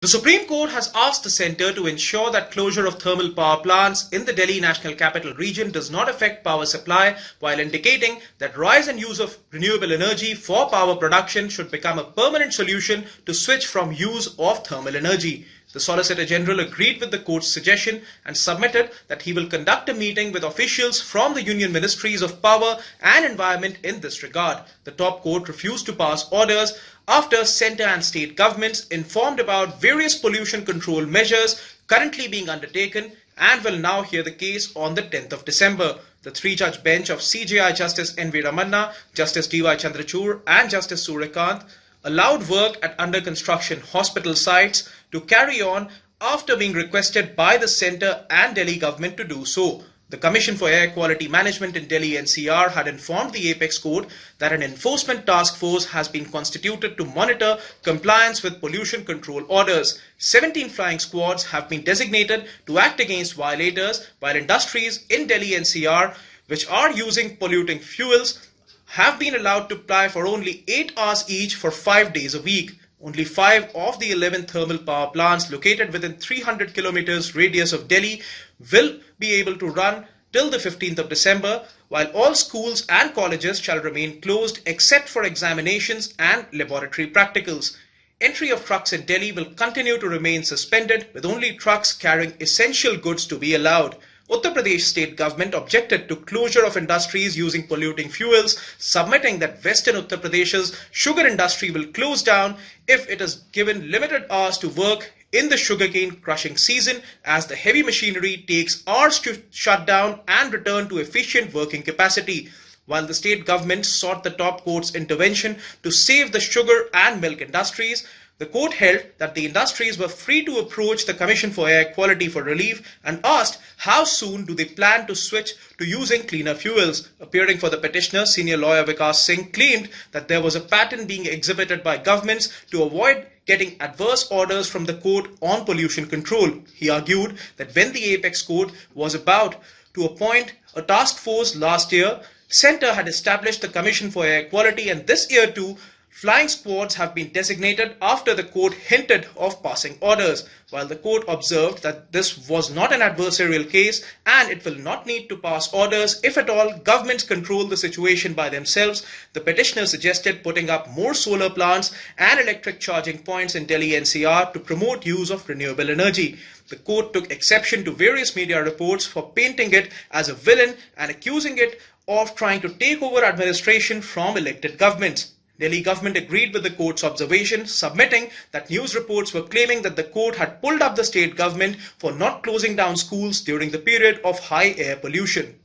The Supreme Court has asked the centre to ensure that closure of thermal power plants in the Delhi National Capital Region does not affect power supply, while indicating that rise and use of renewable energy for power production should become a permanent solution to switch from use of thermal energy. The Solicitor General agreed with the court's suggestion and submitted that he will conduct a meeting with officials from the Union Ministries of Power and Environment in this regard. The top court refused to pass orders after centre and state governments informed about various pollution control measures currently being undertaken and will now hear the case on the 10th of December. The three-judge bench of CJI Justice NV Ramana, Justice Chandrachud and Justice Surya Kant allowed work at under-construction hospital sites to carry on after being requested by the centre and Delhi government to do so. The Commission for Air Quality Management in Delhi NCR had informed the Apex Court that an enforcement task force has been constituted to monitor compliance with pollution control orders. 17 flying squads have been designated to act against violators, while industries in Delhi NCR which are using polluting fuels have been allowed to ply for only 8 hours each for 5 days a week. Only 5 of the 11 thermal power plants located within 300 kilometers radius of Delhi will be able to run till the 15th of December, while all schools and colleges shall remain closed except for examinations and laboratory practicals. Entry of trucks in Delhi will continue to remain suspended, with only trucks carrying essential goods to be allowed. Uttar Pradesh state government objected to closure of industries using polluting fuels, submitting that Western Uttar Pradesh's sugar industry will close down if it is given limited hours to work in the sugarcane crushing season, as the heavy machinery takes hours to shut down and return to efficient working capacity. While the state government sought the top court's intervention to save the sugar and milk industries, the court held that the industries were free to approach the Commission for Air Quality for relief and asked how soon do they plan to switch to using cleaner fuels. Appearing for the petitioner, senior lawyer Vikas Singh claimed that there was a pattern being exhibited by governments to avoid getting adverse orders from the court on pollution control. He argued that when the Apex Court was about to appoint a task force last year, centre had established the Commission for Air Quality, and this year too, flying squads have been designated after the court hinted of passing orders. While the court observed that this was not an adversarial case and it will not need to pass orders if at all governments control the situation by themselves, the petitioner suggested putting up more solar plants and electric charging points in Delhi NCR to promote use of renewable energy. The court took exception to various media reports for painting it as a villain and accusing it of trying to take over administration from elected governments. Delhi government agreed with the court's observation, submitting that news reports were claiming that the court had pulled up the state government for not closing down schools during the period of high air pollution.